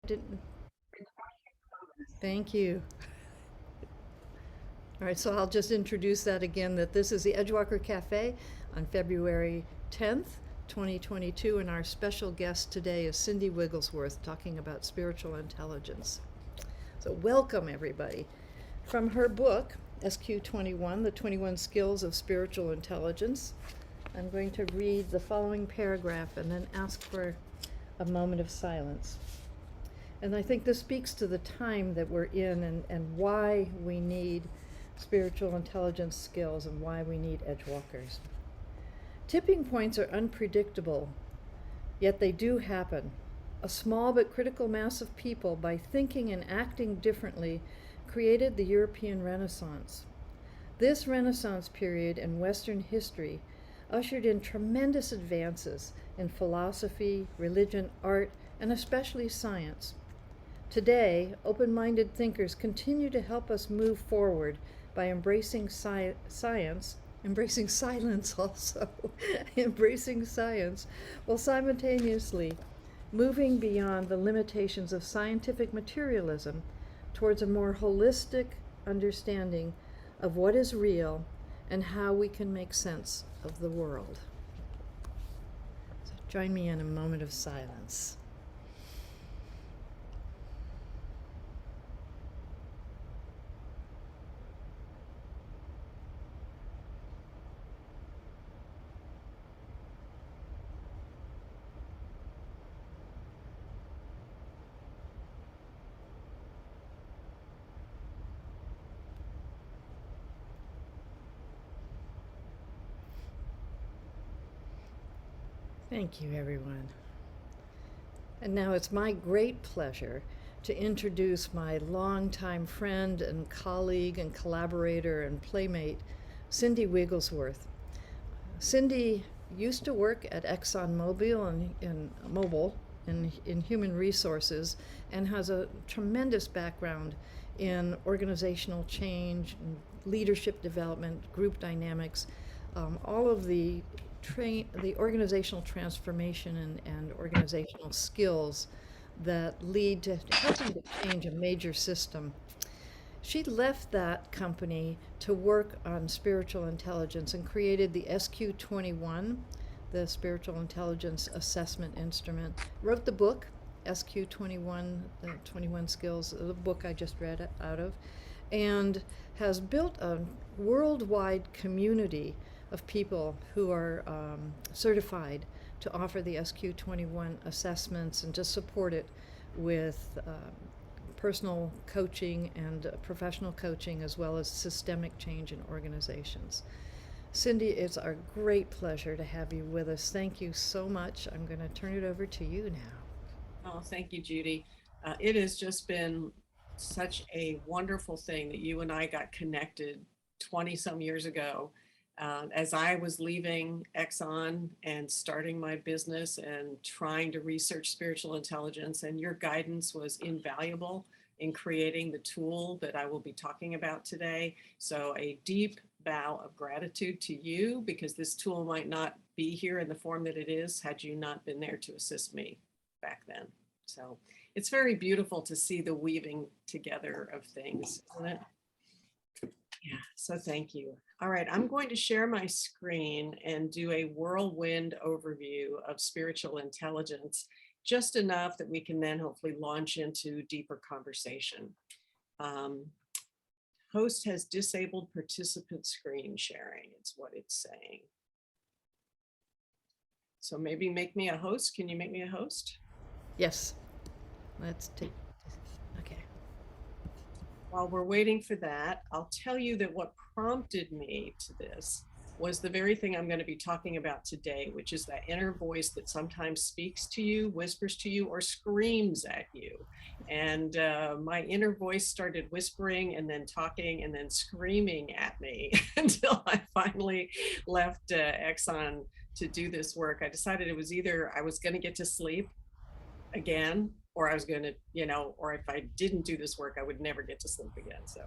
Didn't, thank you. All right, so I'll just introduce that again, that this is the Edgewalker Cafe on February 10th, 2022, and our special guest today is Cindy Wigglesworth talking about spiritual intelligence. So welcome, everybody. From her book, SQ21, The 21 Skills of Spiritual Intelligence, I'm going to read the following paragraph and then ask for a moment of silence. And I think this speaks to the time that we're in and why we need spiritual intelligence skills and why we need edgewalkers. Tipping points are unpredictable, yet they do happen. A small but critical mass of people, by thinking and acting differently, created the European Renaissance. This Renaissance period in Western history ushered in tremendous advances in philosophy, religion, art, and especially science. Today, open-minded thinkers continue to help us move forward by embracing science, embracing silence also, embracing science, while simultaneously moving beyond the limitations of scientific materialism towards a more holistic understanding of what is real and how we can make sense of the world. So join me in a moment of silence. Thank you, everyone. And now it's my great pleasure to introduce my longtime friend and colleague and collaborator and playmate, Cindy Wigglesworth. Cindy used to work at ExxonMobil in human resources and has a tremendous background in organizational change, leadership development, group dynamics, all of the organizational transformation and organizational skills that lead to helping to change a major system. She left that company to work on spiritual intelligence and created the SQ21, the Spiritual Intelligence Assessment Instrument, wrote the book, SQ21, the 21 Skills, the book I just read out of, and has built a worldwide community of people who are certified to offer the SQ21 assessments and to support it with personal coaching and professional coaching, as well as systemic change in organizations. Cindy, it's our great pleasure to have you with us. Thank you so much. I'm going to turn it over to you now. Oh, thank you, Judy. It has just been such a wonderful thing that you and I got connected 20 some years ago. As I was leaving Exxon and starting my business and trying to research spiritual intelligence, and your guidance was invaluable in creating the tool that I will be talking about today. So a deep bow of gratitude to you, because this tool might not be here in the form that it is had you not been there to assist me back then. So it's very beautiful to see the weaving together of things, isn't it? Yeah, so thank you. All right, I'm going to share my screen and do a whirlwind overview of spiritual intelligence, just enough that we can then hopefully launch into deeper conversation. Host has disabled participant screen sharing, it's what it's saying. So maybe make me a host. Can you make me a host? Yes, let's take, okay. While we're waiting for that, I'll tell you that what prompted me to this was the very thing I'm going to be talking about today, which is that inner voice that sometimes speaks to you, whispers to you, or screams at you. And my inner voice started whispering and then talking and then screaming at me until I finally left Exxon to do this work. I decided it was either I was going to get to sleep again, or I was going to, or if I didn't do this work, I would never get to sleep again. So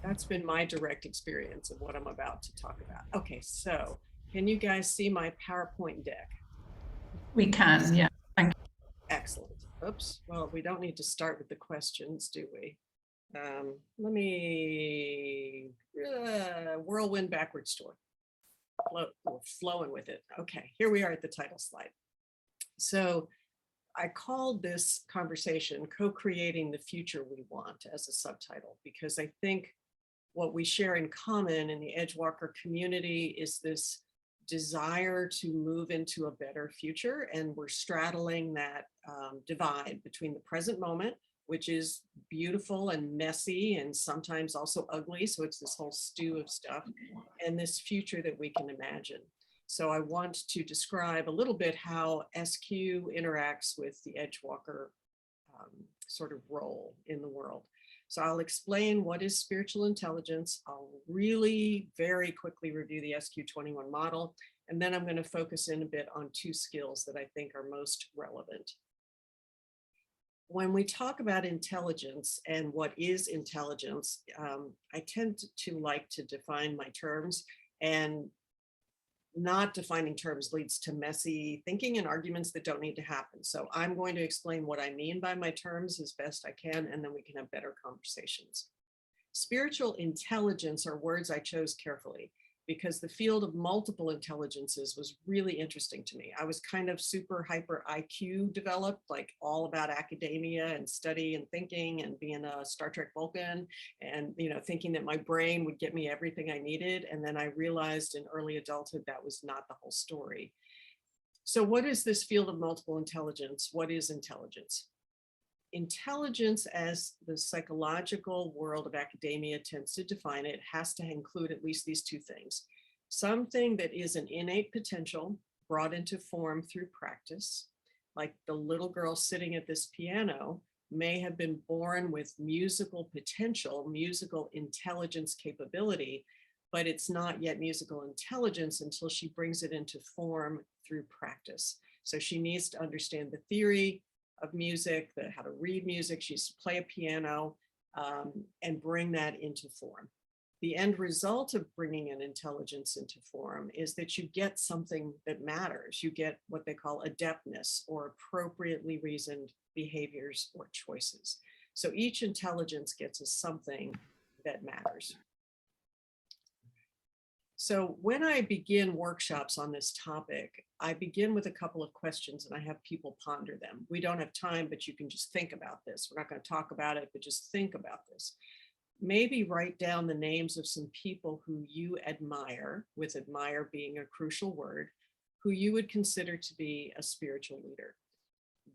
that's been my direct experience of what I'm about to talk about. Okay, so can you guys see my PowerPoint deck? We can, yeah. Thank you. Excellent. Oops. Well, we don't need to start with the questions, do we? Let me whirlwind backwards toward. We're flowing with it. Okay, here we are at the title slide. So I called this conversation Co-Creating the Future We Want as a subtitle, because I think what we share in common in the Edgewalker community is this desire to move into a better future. And we're straddling that divide between the present moment, which is beautiful and messy and sometimes also ugly. So it's this whole stew of stuff, and this future that we can imagine. So I want to describe a little bit how SQ interacts with the Edgewalker sort of role in the world. So I'll explain what is spiritual intelligence. I'll really very quickly review the SQ21 model, and then I'm going to focus in a bit on two skills that I think are most relevant. When we talk about intelligence and what is intelligence, I tend to like to define my terms, and not defining terms leads to messy thinking and arguments that don't need to happen. So I'm going to explain what I mean by my terms as best I can, and then we can have better conversations. Spiritual intelligence are words I chose carefully because the field of multiple intelligences was really interesting to me. I was kind of super hyper IQ developed, like all about academia and study and thinking and being a Star Trek Vulcan and, thinking that my brain would get me everything I needed. And then I realized in early adulthood that was not the whole story. So what is this field of multiple intelligence? What is intelligence? Intelligence, as the psychological world of academia tends to define it, has to include at least these two things. Something that is an innate potential brought into form through practice, like the little girl sitting at this piano may have been born with musical potential, musical intelligence capability, but it's not yet musical intelligence until she brings it into form through practice. So she needs to understand the theory of music, how to read music, she used to play a piano, and bring that into form. The end result of bringing an intelligence into form is that you get something that matters. You get what they call adeptness, or appropriately reasoned behaviors or choices. So each intelligence gets us something that matters. So when I begin workshops on this topic, I begin with a couple of questions and I have people ponder them. We don't have time, but you can just think about this. We're not going to talk about it, but just think about this. Maybe write down the names of some people who you admire, with admire being a crucial word, who you would consider to be a spiritual leader.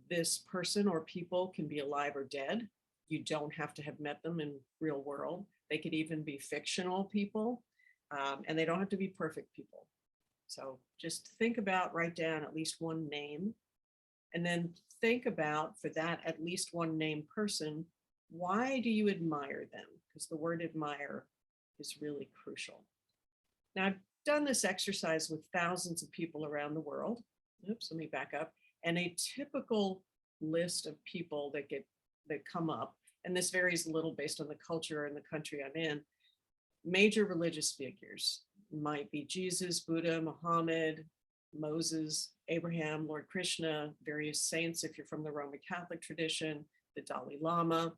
This person or people can be alive or dead. You don't have to have met them in real world. They could even be fictional people. And they don't have to be perfect people. So just think about, write down at least one name, and then think about, for that at least one named person, why do you admire them? Because the word admire is really crucial. Now, I've done this exercise with thousands of people around the world. Oops, let me back up. And a typical list of people that come up, and this varies a little based on the culture and the country I'm in. Major religious figures might be Jesus, Buddha, Muhammad, Moses, Abraham, Lord Krishna, various saints if you're from the Roman Catholic tradition, the Dalai Lama.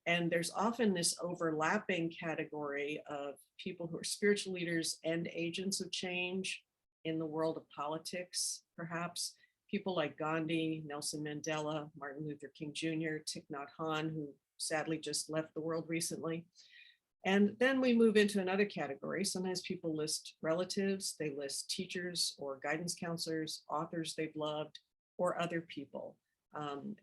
And there's often this overlapping category of people who are spiritual leaders and agents of change in the world of politics, perhaps. People like Gandhi, Nelson Mandela, Martin Luther King Jr., Thich Nhat Hanh, who sadly just left the world recently. And then we move into another category. Sometimes people list relatives, they list teachers or guidance counselors, authors they've loved, or other people.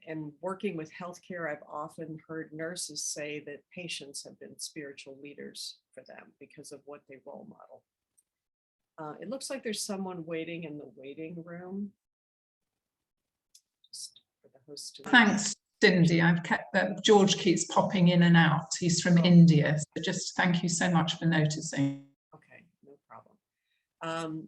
And working with healthcare, I've often heard nurses say that patients have been spiritual leaders for them because of what they role model. It looks like there's someone waiting in the waiting room. Just for the host to Thanks, Cindy. I've kept George keeps popping in and out. He's from India. So just thank you so much for noticing. Okay, no problem.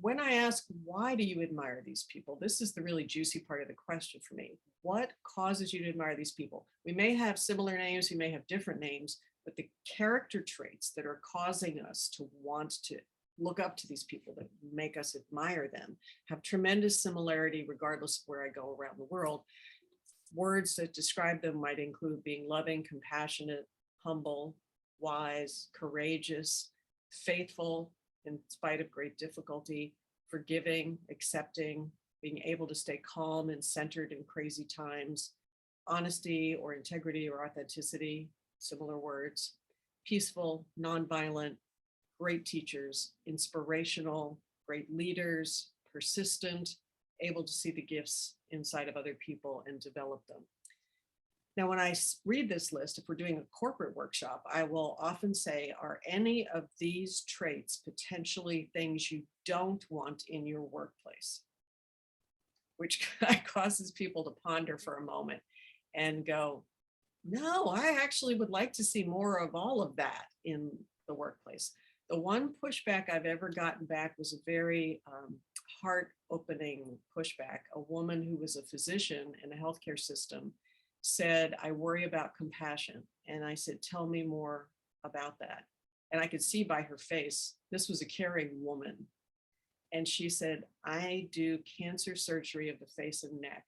When I ask, why do you admire these people? This is the really juicy part of the question for me. What causes you to admire these people? We may have similar names, we may have different names, but the character traits that are causing us to want to look up to these people, that make us admire them, have tremendous similarity regardless of where I go around the world. Words that describe them might include being loving, compassionate, humble, wise, courageous, faithful in spite of great difficulty, forgiving, accepting, being able to stay calm and centered in crazy times, honesty or integrity or authenticity, similar words, peaceful, nonviolent, great teachers, inspirational, great leaders, persistent, able to see the gifts inside of other people and develop them. Now, when I read this list, if we're doing a corporate workshop, I will often say, are any of these traits potentially things you don't want in your workplace? Which causes people to ponder for a moment and go, no, I actually would like to see more of all of that in the workplace. The one pushback I've ever gotten back was a very heart-opening pushback. A woman who was a physician in a healthcare system said, I worry about compassion. And I said, tell me more about that. And I could see by her face, this was a caring woman. And she said, I do cancer surgery of the face and neck,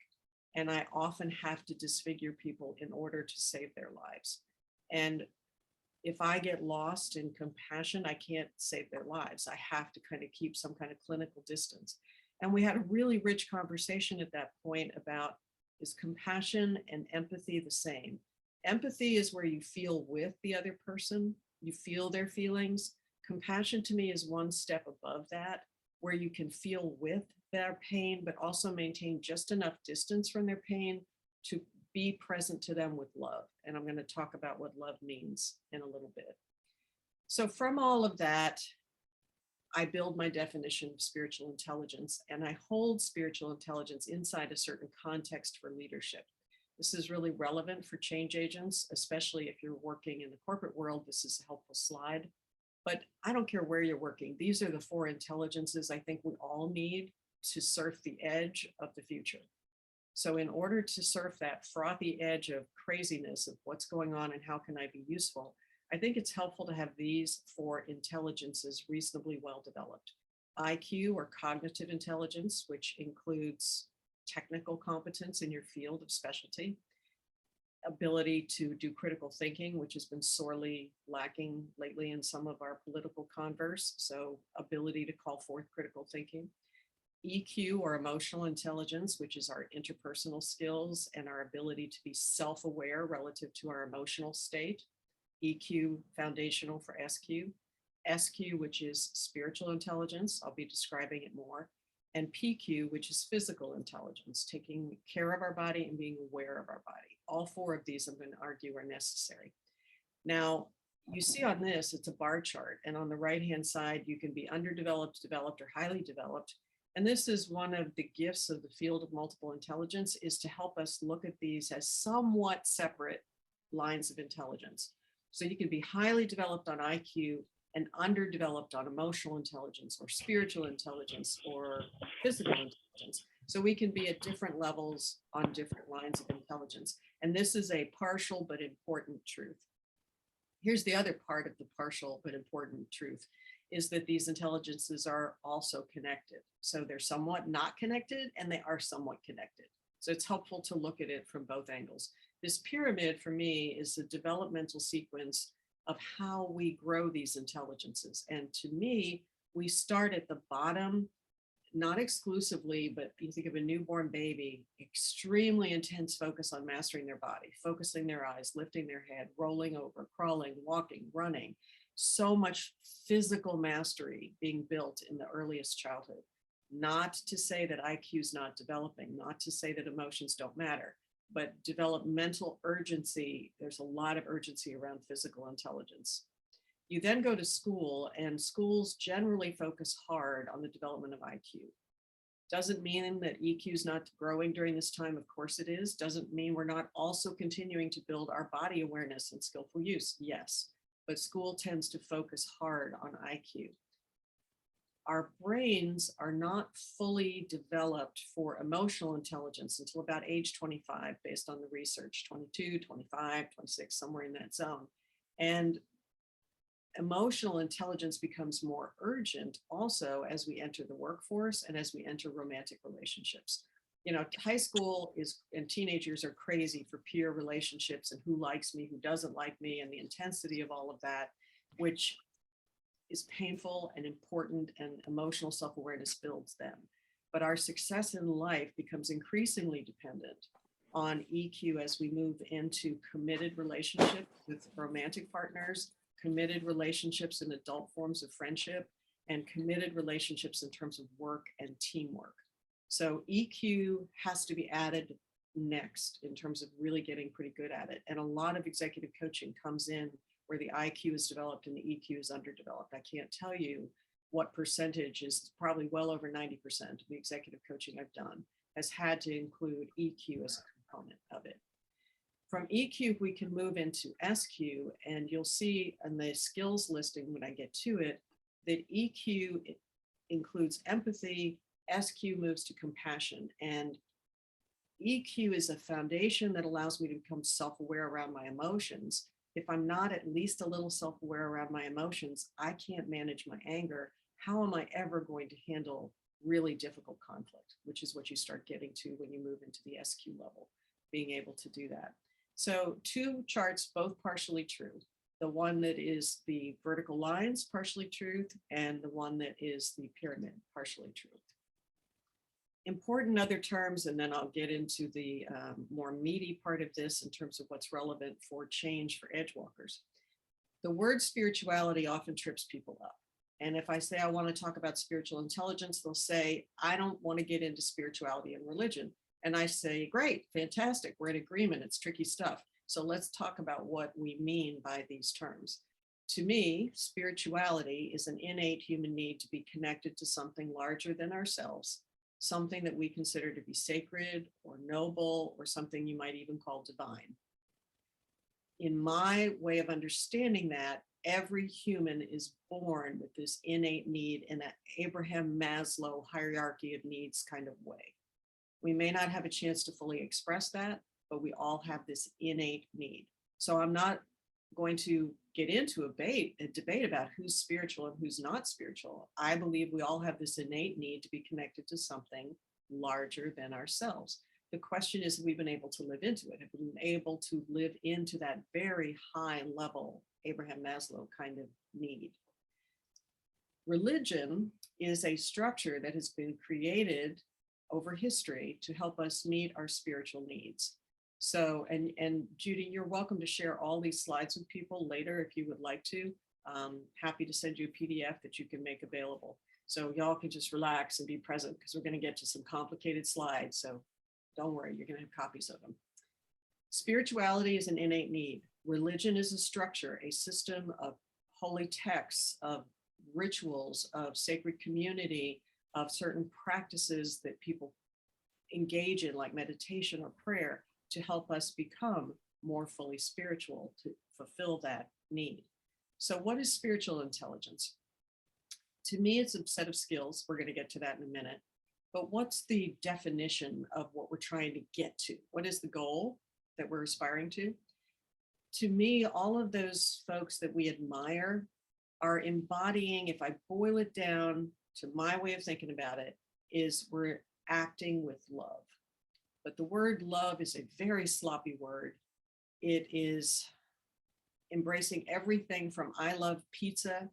and I often have to disfigure people in order to save their lives. And if I get lost in compassion, I can't save their lives. I have to kind of keep some kind of clinical distance. And we had a really rich conversation at that point about, is compassion and empathy the same? Empathy is where you feel with the other person, you feel their feelings. Compassion to me is one step above that, where you can feel with their pain, but also maintain just enough distance from their pain to be present to them with love. And I'm going to talk about what love means in a little bit. So from all of that, I build my definition of spiritual intelligence, and I hold spiritual intelligence inside a certain context for leadership. This is really relevant for change agents, especially if you're working in the corporate world. This is a helpful slide, but I don't care where you're working. These are the 4 intelligences I think we all need to surf the edge of the future. So in order to surf that frothy edge of craziness of what's going on and how can I be useful, I think it's helpful to have these 4 intelligences reasonably well developed. IQ, or cognitive intelligence, which includes technical competence in your field of specialty, ability to do critical thinking, which has been sorely lacking lately in some of our political converse. So ability to call forth critical thinking. EQ, or emotional intelligence, which is our interpersonal skills and our ability to be self-aware relative to our emotional state. EQ, foundational for SQ. SQ, which is spiritual intelligence. I'll be describing it more. And PQ, which is physical intelligence, taking care of our body and being aware of our body. All 4 of these, I'm going to argue, are necessary. Now, you see on this, it's a bar chart. And on the right-hand side, you can be underdeveloped, developed, or highly developed. And this is one of the gifts of the field of multiple intelligence, is to help us look at these as somewhat separate lines of intelligence. So you can be highly developed on IQ and underdeveloped on emotional intelligence or spiritual intelligence or physical intelligence. So we can be at different levels on different lines of intelligence. And this is a partial but important truth. Here's the other part of the partial but important truth, is that these intelligences are also connected. So they're somewhat not connected and they are somewhat connected. So it's helpful to look at it from both angles. This pyramid for me is a developmental sequence of how we grow these intelligences. And to me, we start at the bottom, not exclusively, but you think of a newborn baby, extremely intense focus on mastering their body, focusing their eyes, lifting their head, rolling over, crawling, walking, running. So much physical mastery being built in the earliest childhood. Not to say that IQ is not developing, not to say that emotions don't matter, but developmental urgency, there's a lot of urgency around physical intelligence. You then go to school, and schools generally focus hard on the development of IQ. Doesn't mean that EQ is not growing during this time. Of course it is. Doesn't mean we're not also continuing to build our body awareness and skillful use. Yes, but school tends to focus hard on IQ. Our brains are not fully developed for emotional intelligence until about age 25, based on the research, 22, 25, 26, somewhere in that zone. And emotional intelligence becomes more urgent also as we enter the workforce and as we enter romantic relationships. You know, high school is and teenagers are crazy for peer relationships and who likes me, who doesn't like me, and the intensity of all of that, which is painful and important, and emotional self-awareness builds them. But our success in life becomes increasingly dependent on EQ as we move into committed relationships with romantic partners, committed relationships in adult forms of friendship, and committed relationships in terms of work and teamwork. So EQ has to be added next in terms of really getting pretty good at it. And a lot of executive coaching comes in where the IQ is developed and the EQ is underdeveloped. I can't tell you what percentage, is probably well over 90% of the executive coaching I've done has had to include EQ as a component of it. From EQ, we can move into SQ, and you'll see in the skills listing when I get to it, that EQ includes empathy, SQ moves to compassion, and EQ is a foundation that allows me to become self-aware around my emotions. If I'm not at least a little self-aware around my emotions, I can't manage my anger. How am I ever going to handle really difficult conflict, which is what you start getting to when you move into the SQ level, being able to do that. So two charts, both partially true. The one that is the vertical lines, partially truth, and the one that is the pyramid, partially truth. Important other terms, and then I'll get into the more meaty part of this in terms of what's relevant for change for Edgewalkers. The word spirituality often trips people up. And if I say I want to talk about spiritual intelligence, they'll say, I don't want to get into spirituality and religion. And I say, great, fantastic, we're in agreement, it's tricky stuff. So let's talk about what we mean by these terms. To me, spirituality is an innate human need to be connected to something larger than ourselves, something that we consider to be sacred or noble, or something you might even call divine. In my way of understanding that, every human is born with this innate need in an Abraham Maslow hierarchy of needs kind of way. We may not have a chance to fully express that, but we all have this innate need. So I'm not going to get into a debate about who's spiritual and who's not spiritual. I believe we all have this innate need to be connected to something larger than ourselves. The question is, have we been able to live into it? Have we been able to live into that very high level Abraham Maslow kind of need? Religion is a structure that has been created over history to help us meet our spiritual needs. So, and Judy, you're welcome to share all these slides with people later if you would like to. Happy to send you a PDF that you can make available. So y'all can just relax and be present, because we're going to get to some complicated slides. So don't worry, you're going to have copies of them. Spirituality is an innate need. Religion is a structure, a system of holy texts, of rituals, of sacred community, of certain practices that people engage in, like meditation or prayer, to help us become more fully spiritual, to fulfill that need. So what is spiritual intelligence? To me, it's a set of skills. We're going to get to that in a minute. But what's the definition of what we're trying to get to? What is the goal that we're aspiring to? To me, all of those folks that we admire are embodying, if I boil it down to my way of thinking about it, is we're acting with love. But the word love is a very sloppy word. It is embracing everything from I love pizza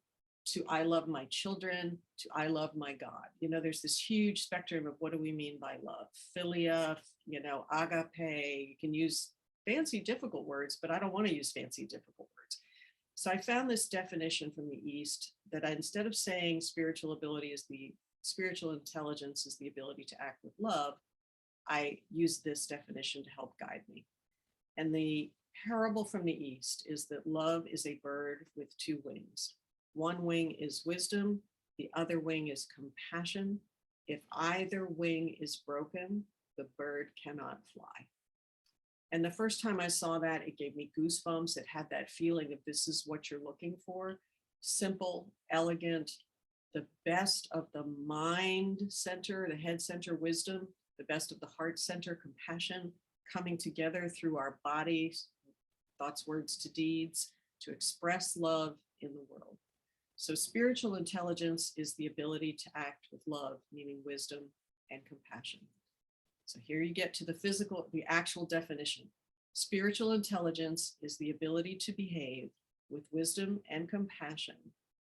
to I love my children to I love my God. You know, there's this huge spectrum of what do we mean by love? Philia, you know, agape. You can use fancy, difficult words, but I don't want to use fancy, difficult words. So I found this definition from the East that instead of saying spiritual ability is the spiritual intelligence is the ability to act with love, I use this definition to help guide me. And the parable from the East is that love is a bird with two wings. One wing is wisdom, the other wing is compassion. If either wing is broken, the bird cannot fly. And the first time I saw that, it gave me goosebumps. It had that feeling of this is what you're looking for. Simple, elegant, the best of the mind center, the head center wisdom, the best of the heart center compassion, coming together through our bodies, thoughts, words to deeds, to express love in the world. So spiritual intelligence is the ability to act with love, meaning wisdom and compassion. So here you get to the actual definition. Spiritual intelligence is the ability to behave with wisdom and compassion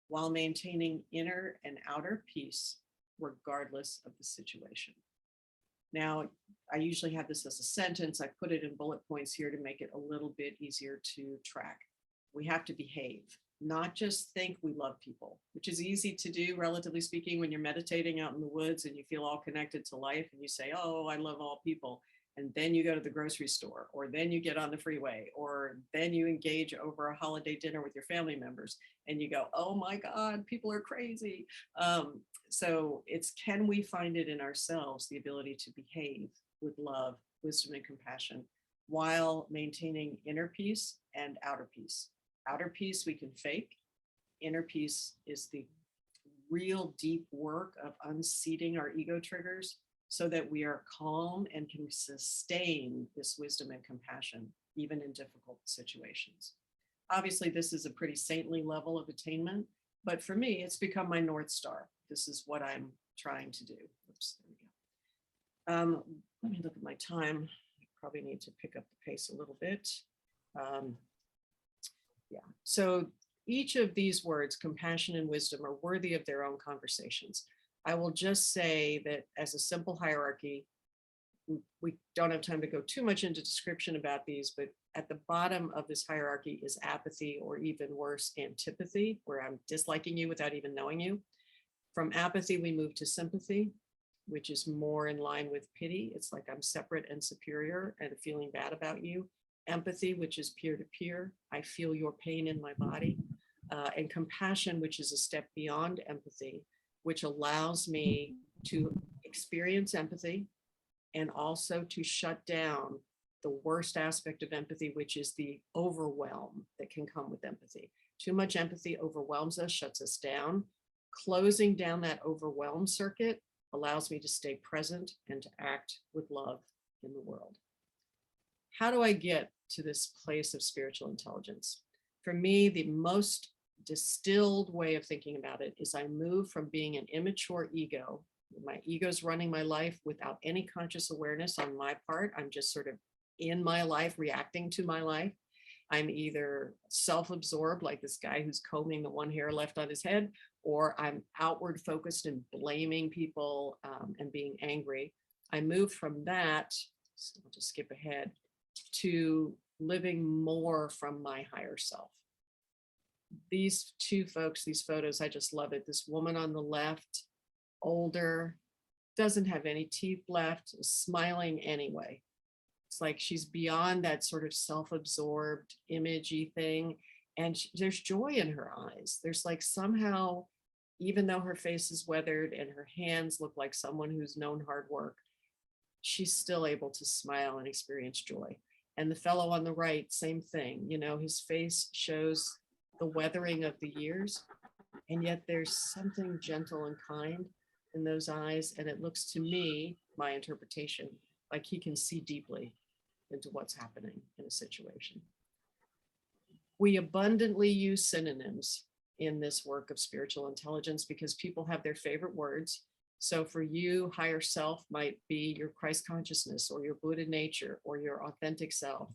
while maintaining inner and outer peace, regardless of the situation. Now, I usually have this as a sentence. I put it in bullet points here to make it a little bit easier to track. We have to behave, not just think we love people, which is easy to do, relatively speaking, when you're meditating out in the woods and you feel all connected to life and you say, oh, I love all people. And then you go to the grocery store, or then you get on the freeway, or then you engage over a holiday dinner with your family members and you go, oh my God, people are crazy. So it's, can we find it in ourselves, the ability to behave with love, wisdom, and compassion while maintaining inner peace and outer peace. Outer peace we can fake. Inner peace is the real deep work of unseating our ego triggers so that we are calm and can sustain this wisdom and compassion, even in difficult situations. Obviously, this is a pretty saintly level of attainment, but for me, it's become my North Star. This is what I'm trying to do. Oops, there we go. Let me look at my time. I probably need to pick up the pace a little bit. Yeah, so each of these words, compassion and wisdom, are worthy of their own conversations. I will just say that as a simple hierarchy, we don't have time to go too much into description about these, but at the bottom of this hierarchy is apathy, or even worse, antipathy, where I'm disliking you without even knowing you. From apathy, we move to sympathy, which is more in line with pity. It's like I'm separate and superior and feeling bad about you. Empathy, which is peer-to-peer. I feel your pain in my body. And compassion, which is a step beyond empathy, which allows me to experience empathy and also to shut down the worst aspect of empathy, which is the overwhelm that can come with empathy. Too much empathy overwhelms us, shuts us down. Closing down that overwhelm circuit allows me to stay present and to act with love in the world. How do I get to this place of spiritual intelligence? For me, the most distilled way of thinking about it is I move from being an immature ego. My ego's running my life without any conscious awareness on my part. I'm just sort of in my life, reacting to my life. I'm either self-absorbed, like this guy who's combing the one hair left on his head, or I'm outward focused and blaming people and being angry. I moved from that, so I'll just skip ahead, to living more from my higher self. These two folks, these photos, I just love it. This woman on the left, older, doesn't have any teeth left, is smiling anyway. It's like she's beyond that sort of self-absorbed, imagey thing. And there's joy in her eyes. There's like somehow, even though her face is weathered and her hands look like someone who's known hard work, she's still able to smile and experience joy. And the fellow on the right, same thing. You know, his face shows the weathering of the years, and yet there's something gentle and kind in those eyes. And it looks to me, my interpretation, like he can see deeply into what's happening in a situation. We abundantly use synonyms in this work of spiritual intelligence because people have their favorite words. So for you, higher self might be your Christ consciousness or your Buddha nature or your authentic self.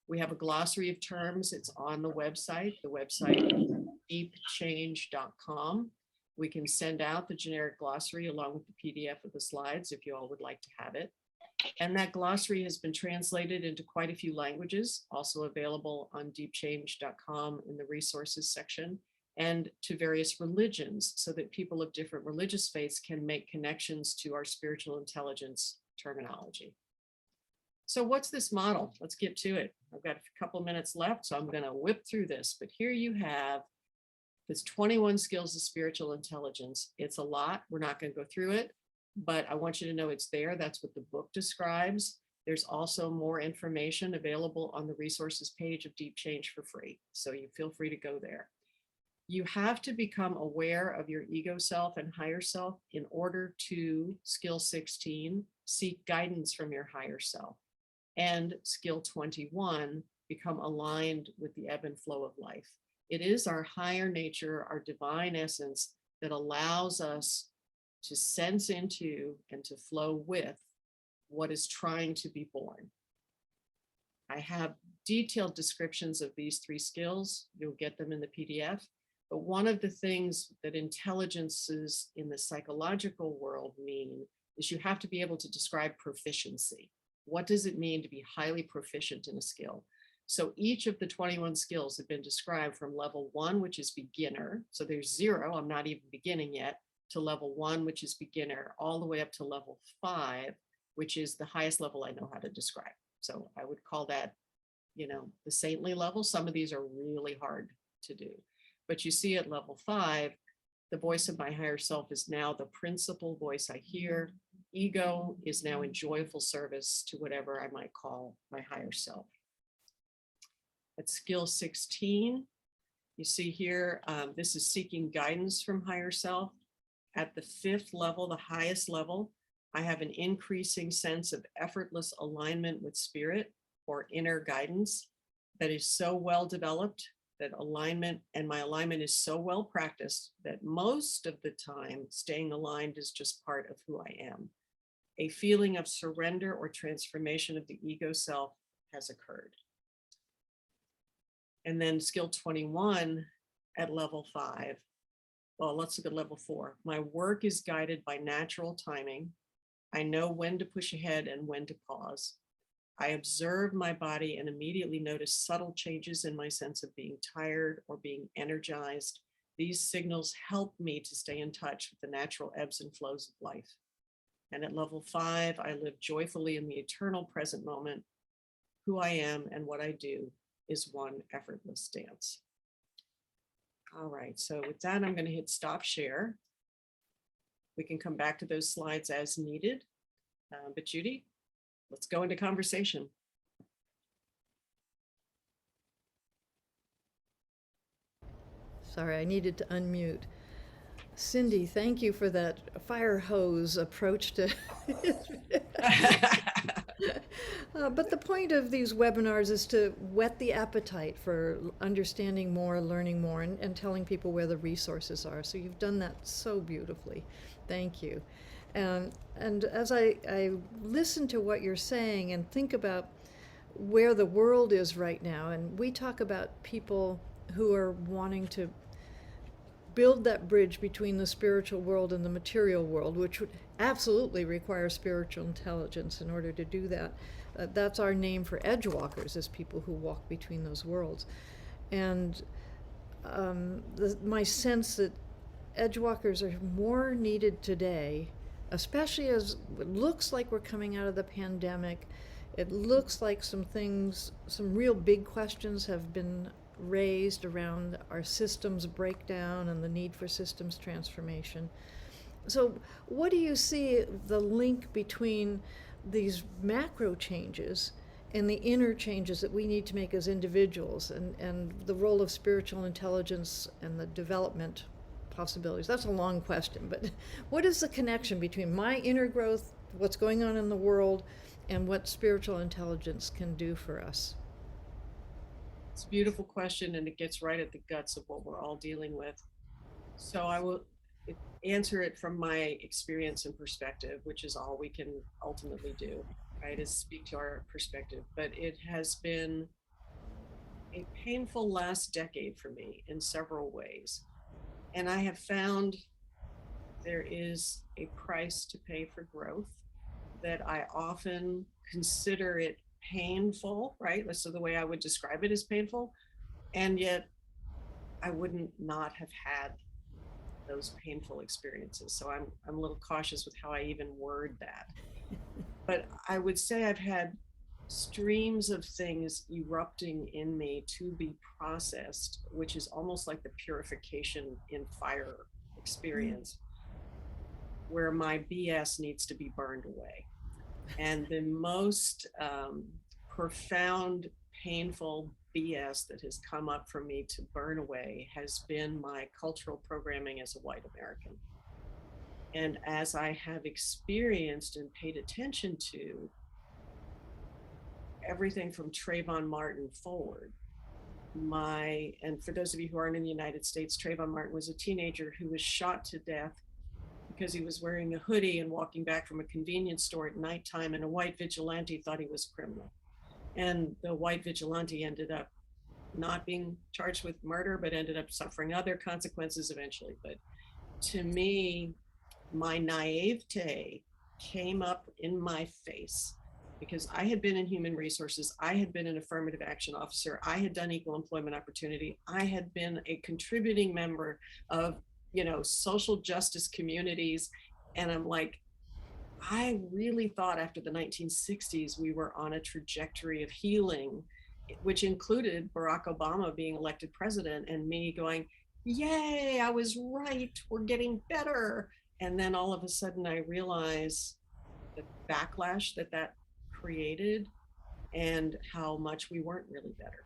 We have a glossary of terms. It's on the website. The website is deepchange.com. We can send out the generic glossary along with the PDF of the slides if you all would like to have it. And that glossary has been translated into quite a few languages, also available on deepchange.com in the resources section, and to various religions so that people of different religious faiths can make connections to our spiritual intelligence terminology. So what's this model? Let's get to it. I've got a couple of minutes left, so I'm going to whip through this. But here you have this 21 skills of spiritual intelligence. It's a lot. We're not going to go through it, but I want you to know it's there. That's what the book describes. There's also more information available on the resources page of Deep Change for free. So you feel free to go there. You have to become aware of your ego self and higher self in order to, skill 16, seek guidance from your higher self. And skill 21, become aligned with the ebb and flow of life. It is our higher nature, our divine essence that allows us to sense into and to flow with what is trying to be born. I have detailed descriptions of these 3 skills. You'll get them in the PDF. But one of the things that intelligences in the psychological world mean is you have to be able to describe proficiency. What does it mean to be highly proficient in a skill? So each of the 21 skills have been described from level 1, which is beginner. So there's 0, I'm not even beginning yet, to level 1, which is beginner, all the way up to level 5, which is the highest level I know how to describe. So I would call that, the saintly level. Some of these are really hard to do. But you see at level 5, the voice of my higher self is now the principal voice I hear. Ego is now in joyful service to whatever I might call my higher self. At skill 16, you see here, this is seeking guidance from higher self. At the 5th level, the highest level, I have an increasing sense of effortless alignment with spirit or inner guidance that is so well developed that my alignment is so well practiced that most of the time staying aligned is just part of who I am. A feeling of surrender or transformation of the ego self has occurred. And then skill 21 at level 5. Well, let's look at level 4. My work is guided by natural timing. I know when to push ahead and when to pause. I observe my body and immediately notice subtle changes in my sense of being tired or being energized. These signals help me to stay in touch with the natural ebbs and flows of life. And at level 5, I live joyfully in the eternal present moment. Who I am and what I do is one effortless dance. All right, so with that, I'm going to hit stop share. We can come back to those slides as needed. But Judy, let's go into conversation. Sorry, I needed to unmute. Cindy, thank you for that fire hose approach to but the point of these webinars is to whet the appetite for understanding more, learning more, and telling people where the resources are. So you've done that so beautifully. Thank you. And as I listen to what you're saying and think about where the world is right now, and we talk about people who are wanting to build that bridge between the spiritual world and the material world, which would absolutely require spiritual intelligence in order to do that. That's our name for edgewalkers, as people who walk between those worlds. And my sense that edgewalkers are more needed today, especially as it looks like we're coming out of the pandemic. It looks like some real big questions have been raised around our systems breakdown and the need for systems transformation. So what do you see the link between these macro changes and the inner changes that we need to make as individuals, and the role of spiritual intelligence and the development possibilities? That's a long question, but what is the connection between my inner growth, what's going on in the world, and what spiritual intelligence can do for us? It's a beautiful question, and it gets right at the guts of what we're all dealing with. So I will answer it from my experience and perspective, which is all we can ultimately do, right, is speak to our perspective. But it has been a painful last decade for me in several ways. And I have found there is a price to pay for growth that I often consider it painful, right? So the way I would describe it is painful. And yet I wouldn't not have had those painful experiences. So I'm a little cautious with how I even word that. But I would say I've had streams of things erupting in me to be processed, which is almost like the purification in fire experience, where my BS needs to be burned away. And the most profound, painful BS that has come up for me to burn away has been my cultural programming as a white American. And as I have experienced and paid attention to everything from Trayvon Martin forward, and for those of you who aren't in the United States, Trayvon Martin was a teenager who was shot to death because he was wearing a hoodie and walking back from a convenience store at nighttime, and a white vigilante thought he was a criminal. And the white vigilante ended up not being charged with murder, but ended up suffering other consequences eventually. But to me, my naivete came up in my face because I had been in human resources, I had been an affirmative action officer, I had done equal employment opportunity, I had been a contributing member of, social justice communities. And I'm like, I really thought after the 1960s we were on a trajectory of healing, which included Barack Obama being elected president and me going, yay, I was right, we're getting better. And then all of a sudden I realized the backlash that created and how much we weren't really better.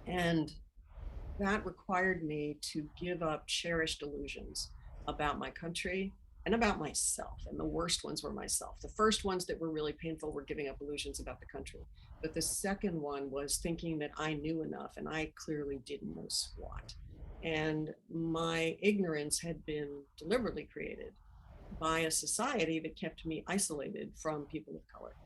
And that required me to give up cherished illusions about my country and about myself. And the worst ones were myself. The first ones that were really painful were giving up illusions about the country. But the second one was thinking that I knew enough, and I clearly didn't know squat. And my ignorance had been deliberately created by a society that kept me isolated from people of color.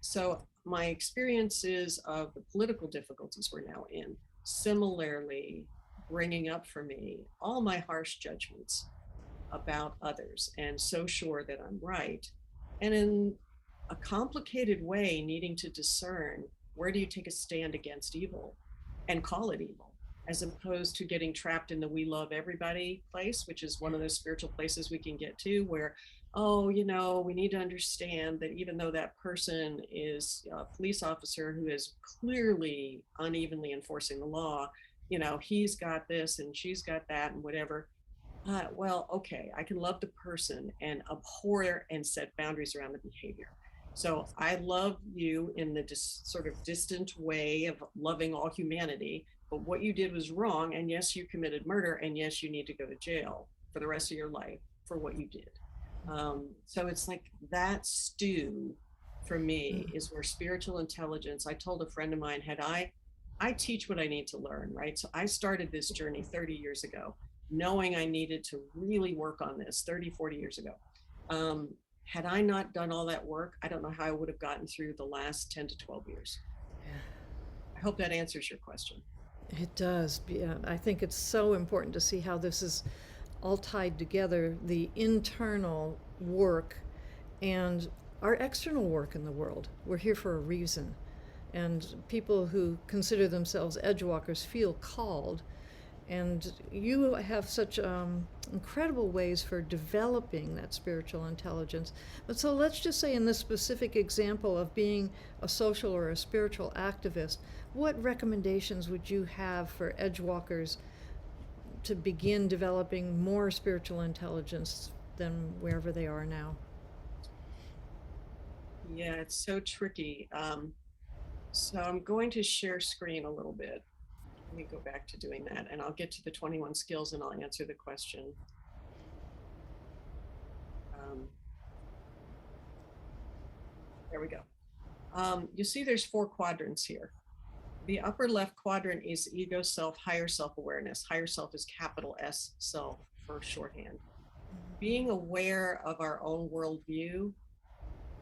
So my experiences of the political difficulties we're now in similarly bringing up for me all my harsh judgments about others and so sure that I'm right. And in a complicated way, needing to discern where do you take a stand against evil and call it evil, as opposed to getting trapped in the we love everybody place, which is one of those spiritual places we can get to where, oh, we need to understand that even though that person is a police officer who is clearly unevenly enforcing the law, he's got this and she's got that and whatever. Well, okay, I can love the person and abhor and set boundaries around the behavior. So I love you in the sort of distant way of loving all humanity, but what you did was wrong. And yes, you committed murder. And yes, you need to go to jail for the rest of your life for what you did. So it's like that stew for me is where spiritual intelligence, I told a friend of mine, I teach what I need to learn, right? So I started this journey 30 years ago, knowing I needed to really work on this 30, 40 years ago. Had I not done all that work, I don't know how I would have gotten through the last 10 to 12 years. I hope that answers your question. It does. Yeah, I think it's so important to see how this is all tied together, the internal work and our external work in the world. We're here for a reason. And people who consider themselves edgewalkers feel called. And you have such incredible ways for developing that spiritual intelligence. But so let's just say in this specific example of being a social or a spiritual activist, what recommendations would you have for edgewalkers to begin developing more spiritual intelligence than wherever they are now? Yeah, it's so tricky. So I'm going to share screen a little bit. Let me go back to doing that, and I'll get to the 21 skills and I'll answer the question. There we go. You see there's 4 quadrants here. The upper left quadrant is ego self, higher self-awareness. Higher self is capital S self for shorthand. Being aware of our own worldview,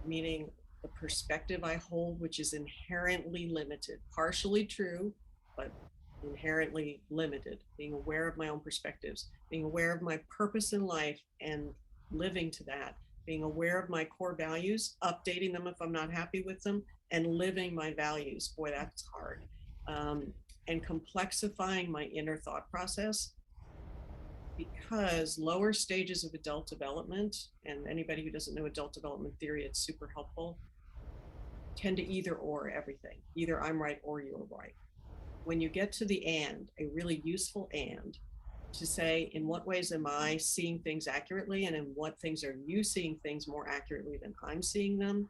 meaning the perspective I hold, which is inherently limited, partially true, but inherently limited. Being aware of my own perspectives, being aware of my purpose in life and living to that, being aware of my core values, updating them if I'm not happy with them, and living my values. Boy, that's hard. And complexifying my inner thought process, because lower stages of adult development, and anybody who doesn't know adult development theory, it's super helpful, tend to either or everything. Either I'm right or you're right. When you get to the and, a really useful and, to say, in what ways am I seeing things accurately, and in what things are you seeing things more accurately than I'm seeing them?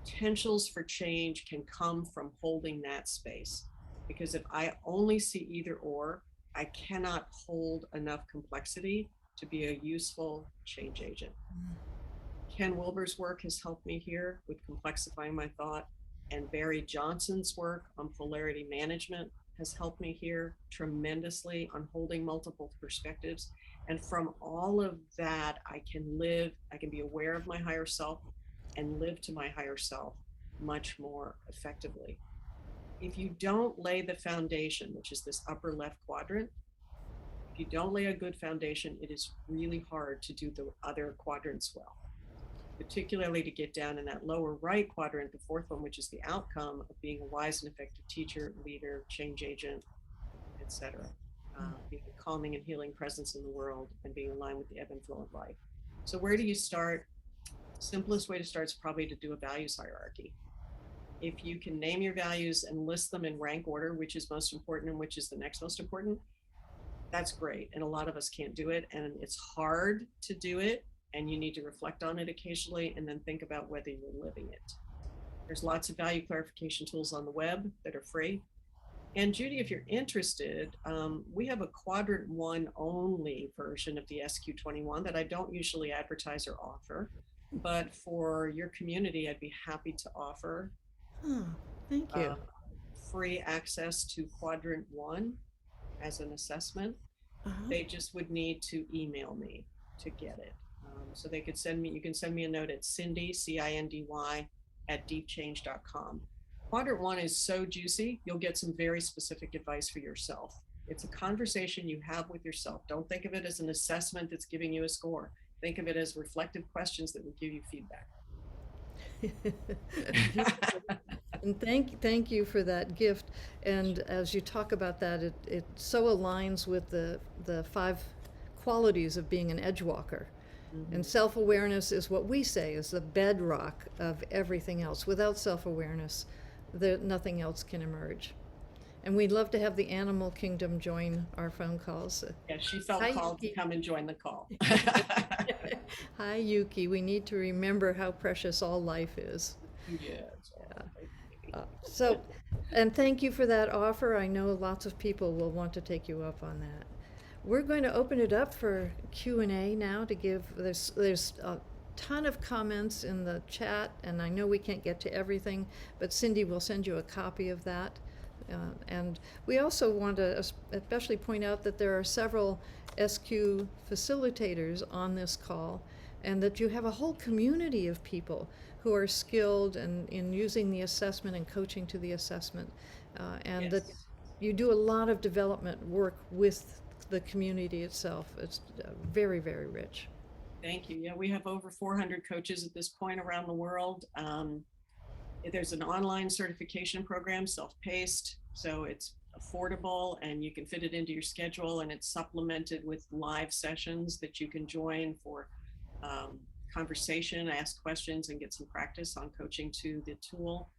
Potentials for change can come from holding that space. Because if I only see either or, I cannot hold enough complexity to be a useful change agent. Ken Wilber's work has helped me here with complexifying my thought. And Barry Johnson's work on polarity management has helped me here tremendously on holding multiple perspectives. And from all of that, I can be aware of my higher self and live to my higher self much more effectively. If you don't lay the foundation, which is this upper left quadrant, if you don't lay a good foundation, it is really hard to do the other quadrants well, particularly to get down in that lower right quadrant, the fourth one, which is the outcome of being a wise and effective teacher, leader, change agent, etc. Being a calming and healing presence in the world and being aligned with the ebb and flow of life. So where do you start? Simplest way to start is probably to do a values hierarchy. If you can name your values and list them in rank order, which is most important and which is the next most important, that's great. And a lot of us can't do it, and it's hard to do it, and you need to reflect on it occasionally and then think about whether you're living it. There's lots of value clarification tools on the web that are free. And Judy, if you're interested, we have a quadrant 1 only version of the SQ21 that I don't usually advertise or offer, but for your community, I'd be happy to offer Thank you. free access to quadrant 1 as an assessment. They just would need to email me to get it. So they could you can send me a note at Cindy, CINDY, @deepchange.com. Quadrant 1 is so juicy, you'll get some very specific advice for yourself. It's a conversation you have with yourself. Don't think of it as an assessment that's giving you a score. Think of it as reflective questions that will give you feedback. And thank you for that gift. And as you talk about that, it so aligns with the 5 qualities of being an edgewalker. And self-awareness is what we say is the bedrock of everything else. Without self-awareness, nothing else can emerge. And we'd love to have the animal kingdom join our phone calls. Yeah, she felt called to come and join the call. Hi, Yuki. We need to remember how precious all life is. Yeah. So, and thank you for that offer. I know lots of people will want to take you up on that. We're going to open it up for Q&A now to give, there's a ton of comments in the chat, and I know we can't get to everything, but Cindy will send you a copy of that. And we also want to especially point out that there are several SQ facilitators on this call, and that you have a whole community of people who are skilled in using the assessment and coaching to the assessment, and that you do a lot of development work with the community itself. It's very, very rich. Thank you. Yeah, we have over 400 coaches at this point around the world. There's an online certification program, self-paced, so it's affordable and you can fit it into your schedule, and it's supplemented with live sessions that you can join for conversation, ask questions, and get some practice on coaching to the tool.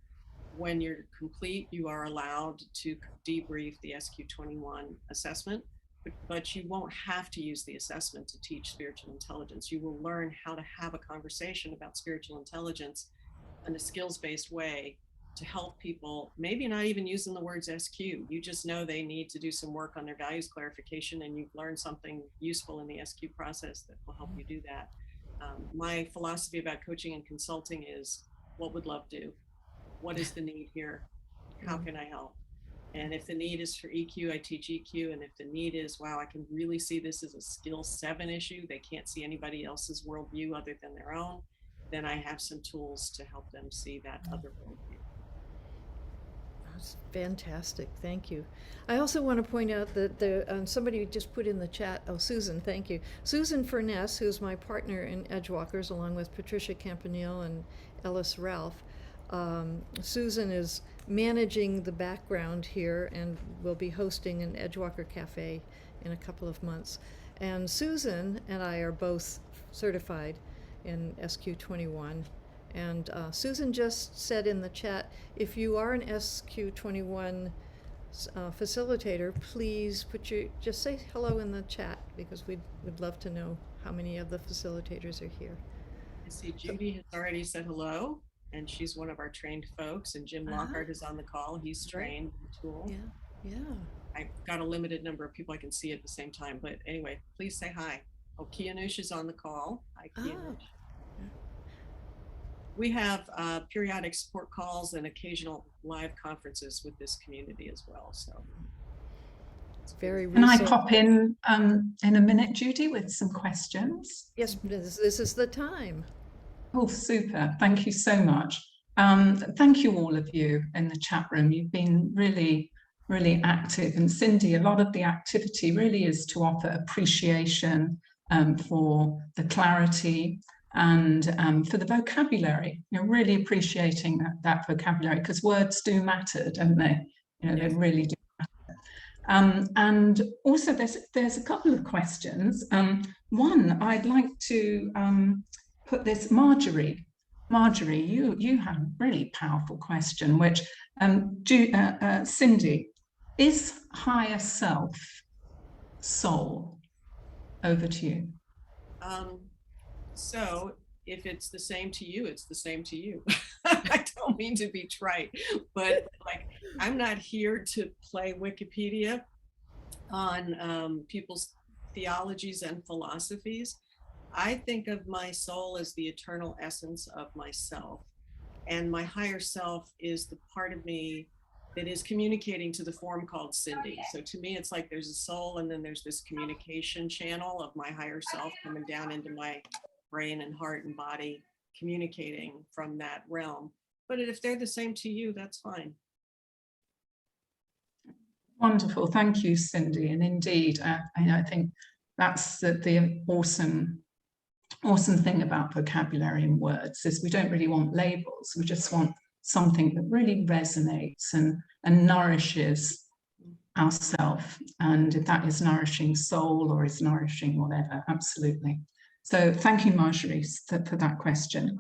When you're complete, you are allowed to debrief the SQ21 assessment, but you won't have to use the assessment to teach spiritual intelligence. You will learn how to have a conversation about spiritual intelligence in a skills-based way to help people, maybe not even using the words SQ. You just know they need to do some work on their values clarification, and you've learned something useful in the SQ process that will help you do that. My philosophy about coaching and consulting is, what would love do? What is the need here? How can I help? And if the need is for EQ, I teach EQ. And if the need is, wow, I can really see this as a skill 7 issue, they can't see anybody else's worldview other than their own, then I have some tools to help them see that other worldview. That's fantastic. Thank you. I also want to point out that somebody just put in the chat, Susan, thank you. Susan Furness, who's my partner in Edgewalkers, along with Patricia Campanile and Ellis Ralph. Susan is managing the background here and will be hosting an Edgewalker Cafe in a couple of months. And Susan and I are both certified in SQ21. And Susan just said in the chat, if you are an SQ21 facilitator, please just say hello in the chat, because we'd love to know how many of the facilitators are here. I see Judy has already said hello, and she's one of our trained folks, and Jim Lockhart is on the call. He's trained in the tool. Yeah. I've got a limited number of people I can see at the same time, but anyway, please say hi. Oh, Kianush is on the call. Hi, Kianush. We have periodic support calls and occasional live conferences with this community as well. So It's very Can I recent. pop in a minute, Judy, with some questions? Yes, this is the time. Oh, super. Thank you so much. Thank you, all of you in the chat room. You've been really, really active. And Cindy, a lot of the activity really is to offer appreciation for the clarity and for the vocabulary. You know, really appreciating that vocabulary, because words do matter, don't they? You know, yes. they really do. And also there's a couple of questions. One, I'd like to put this, Marjorie, you had a really powerful question, which Cindy, is higher self soul? Over to you. So if it's the same to you, it's the same to you. I don't mean to be trite, but like, I'm not here to play Wikipedia on people's theologies and philosophies. I think of my soul as the eternal essence of myself, and my higher self is the part of me that is communicating to the form called Cindy. So to me, it's like there's a soul, and then there's this communication channel of my higher self coming down into my brain and heart and body, communicating from that realm. But if they're the same to you, that's fine. Wonderful, thank you, Cindy. And indeed, I think that's the awesome thing about vocabulary and words, is we don't really want labels. We just want something that really resonates and nourishes ourselves. And if that is nourishing soul or is nourishing whatever, absolutely. So thank you, Marjorie, for that question.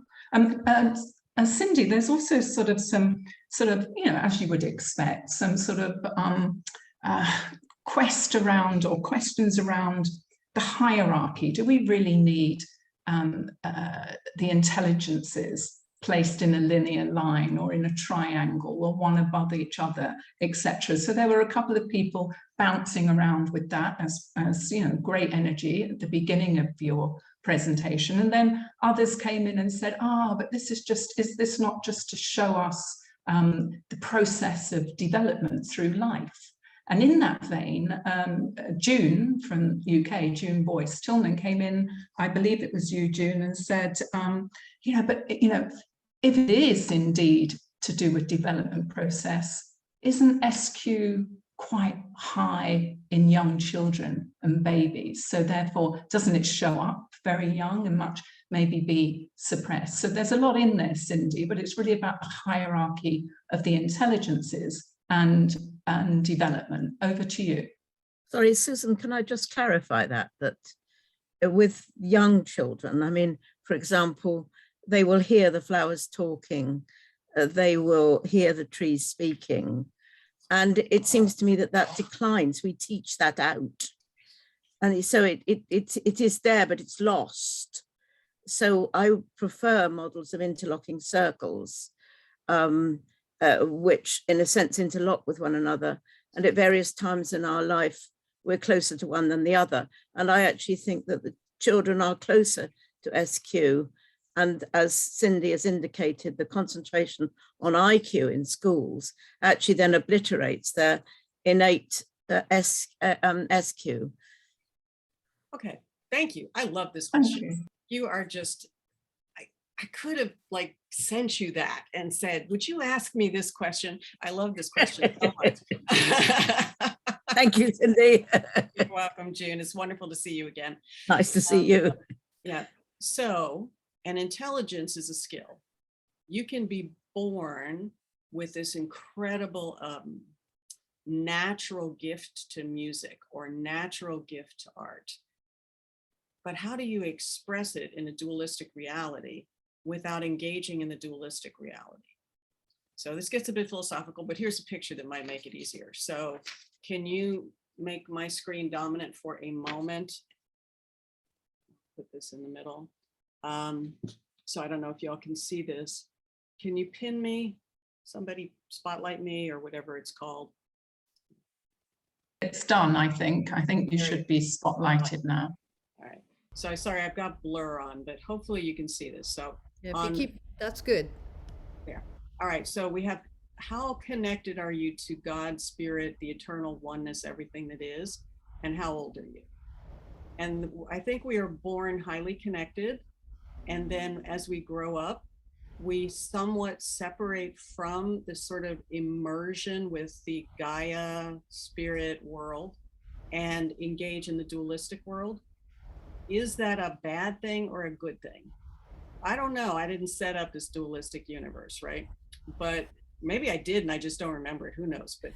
Cindy, there's also some you know, as you would expect, some sort of questions around the hierarchy. Do we really need the intelligences placed in a linear line or in a triangle or one above each other, etc.? So there were a couple of people bouncing around with that as you know, great energy at the beginning of your presentation, and then others came in and said, but this is this not just to show us the process of development through life? And in that vein, June from UK, June Boyce Tillman, came in, I believe it was you, June, and said, you know, but you know, if it is indeed to do with development process, isn't SQ quite high in young children and babies? So therefore, doesn't it show up very young and much maybe be suppressed? So there's a lot in there, Cindy, but it's really about the hierarchy of the intelligences and development. Over to you. Sorry, Susan, can I just clarify that with young children, I mean, for example, they will hear the flowers talking, they will hear the trees speaking, and it seems to me that declines. We teach that out, and so it is there, but it's lost. So I prefer models of interlocking circles, which in a sense interlock with one another, and at various times in our life we're closer to one than the other. And I actually think that the children are closer to SQ, and as Cindy has indicated, the concentration on IQ in schools actually then obliterates their innate SQ. Okay, thank you. I love this question. You are just, I could have like sent you that and said, would you ask me this question? I love this question so much. Thank you, Cindy. You're welcome, June. It's wonderful to see you again. Nice to see you. Yeah. So an intelligence is a skill. You can be born with this incredible natural gift to music or natural gift to art. But how do you express it in a dualistic reality without engaging in the dualistic reality? So this gets a bit philosophical, but here's a picture that might make it easier. So can you make my screen dominant for a moment? Put this in the middle. So I don't know if y'all can see this. Can you pin me? Somebody spotlight me or whatever it's called. It's done, I think. I think you should be spotlighted now. All right. So sorry, I've got blur on, but hopefully you can see this. So Yeah, if on, you keep That's good. Yeah. All right. So we have, how connected are you to God, Spirit, the eternal oneness, everything that is, and how old are you? And I think we are born highly connected. And then as we grow up, we somewhat separate from the sort of immersion with the Gaia spirit world and engage in the dualistic world. Is that a bad thing or a good thing? I don't know. I didn't set up this dualistic universe, right? But maybe I did and I just don't remember it. Who knows? But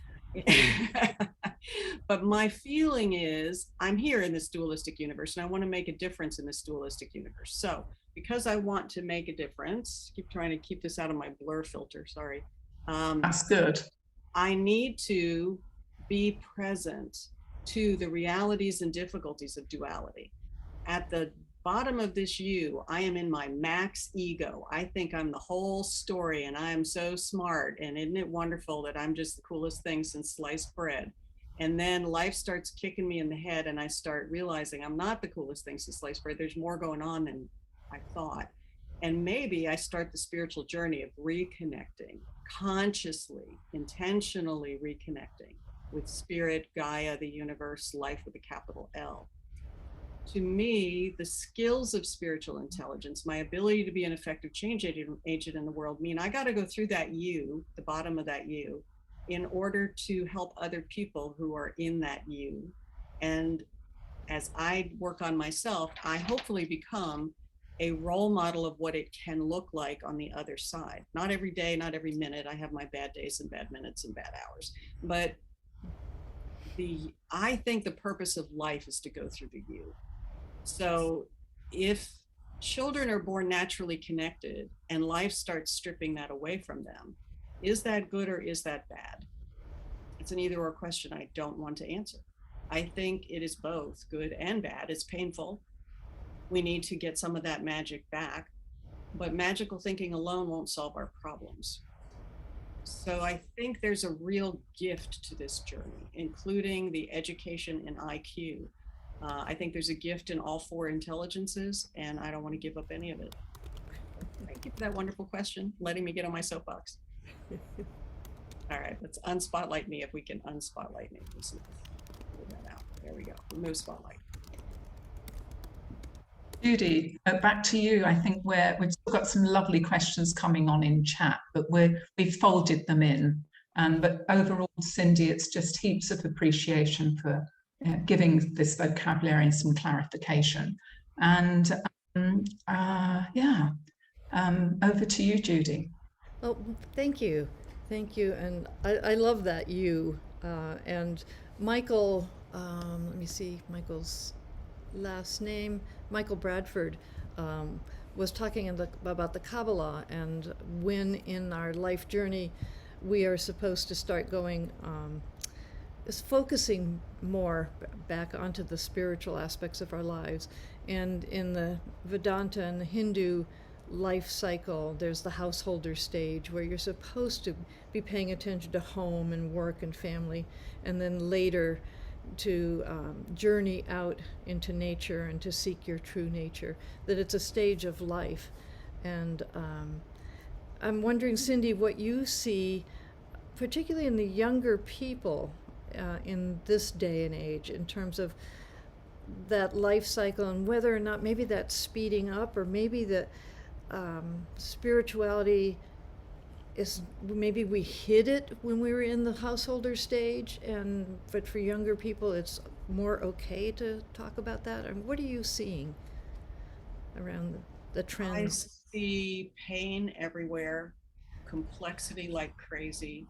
but my feeling is I'm here in this dualistic universe and I want to make a difference in this dualistic universe. So because I want to make a difference, keep trying to keep this out of my blur filter, sorry. That's good. I need to be present to the realities and difficulties of duality. At the bottom of this U, I am in my max ego. I think I'm the whole story and I am so smart. And isn't it wonderful that I'm just the coolest thing since sliced bread? And then life starts kicking me in the head and I start realizing I'm not the coolest thing since sliced bread. There's more going on than I thought. And maybe I start the spiritual journey of reconnecting, consciously, intentionally reconnecting with spirit, Gaia, the universe, life with a capital L. To me, the skills of spiritual intelligence, my ability to be an effective change agent in the world, mean I got to go through that U, the bottom of that U, in order to help other people who are in that U. And as I work on myself, I hopefully become a role model of what it can look like on the other side. Not every day, not every minute. I have my bad days and bad minutes and bad hours. But I think the purpose of life is to go through the U. So if children are born naturally connected and life starts stripping that away from them, is that good or is that bad? It's an either or question I don't want to answer. I think it is both good and bad. It's painful. We need to get some of that magic back, but magical thinking alone won't solve our problems. So I think there's a real gift to this journey, including the education and IQ. I think there's a gift in all four intelligences, and I don't want to give up any of it. Thank you for that wonderful question, letting me get on my soapbox. All right, let's unspotlight me if we can unspotlight me. Let's see. Pull that out. There we go. Remove spotlight. Judy, back to you. I think we've still got some lovely questions coming on in chat, but we've folded them in. But overall, Cindy, it's just heaps of appreciation for giving this vocabulary and some clarification. And over to you, Judy. Oh, thank you. Thank you. And I love that you. And Michael, let me see Michael's last name, Michael Bradford, was talking about the Kabbalah and when in our life journey we are supposed to start going, is focusing more back onto the spiritual aspects of our lives. And in the Vedanta and the Hindu life cycle, there's the householder stage where you're supposed to be paying attention to home and work and family, and then later to journey out into nature and to seek your true nature, that it's a stage of life. And I'm wondering, Cindy, what you see, particularly in the younger people in this day and age, in terms of that life cycle and whether or not maybe that's speeding up, or maybe that spirituality is, maybe we hid it when we were in the householder stage, but for younger people it's more okay to talk about that. And what are you seeing around the trends? I see pain everywhere, complexity like crazy,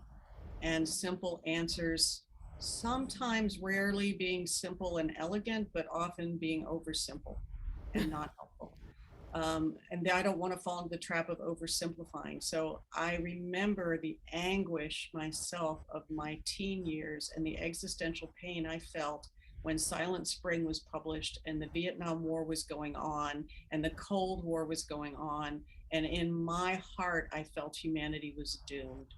and simple answers, sometimes rarely being simple and elegant, but often being oversimple and not helpful. And I don't want to fall into the trap of oversimplifying. So I remember the anguish myself of my teen years and the existential pain I felt when Silent Spring was published and the Vietnam War was going on and the Cold War was going on. And in my heart, I felt humanity was doomed.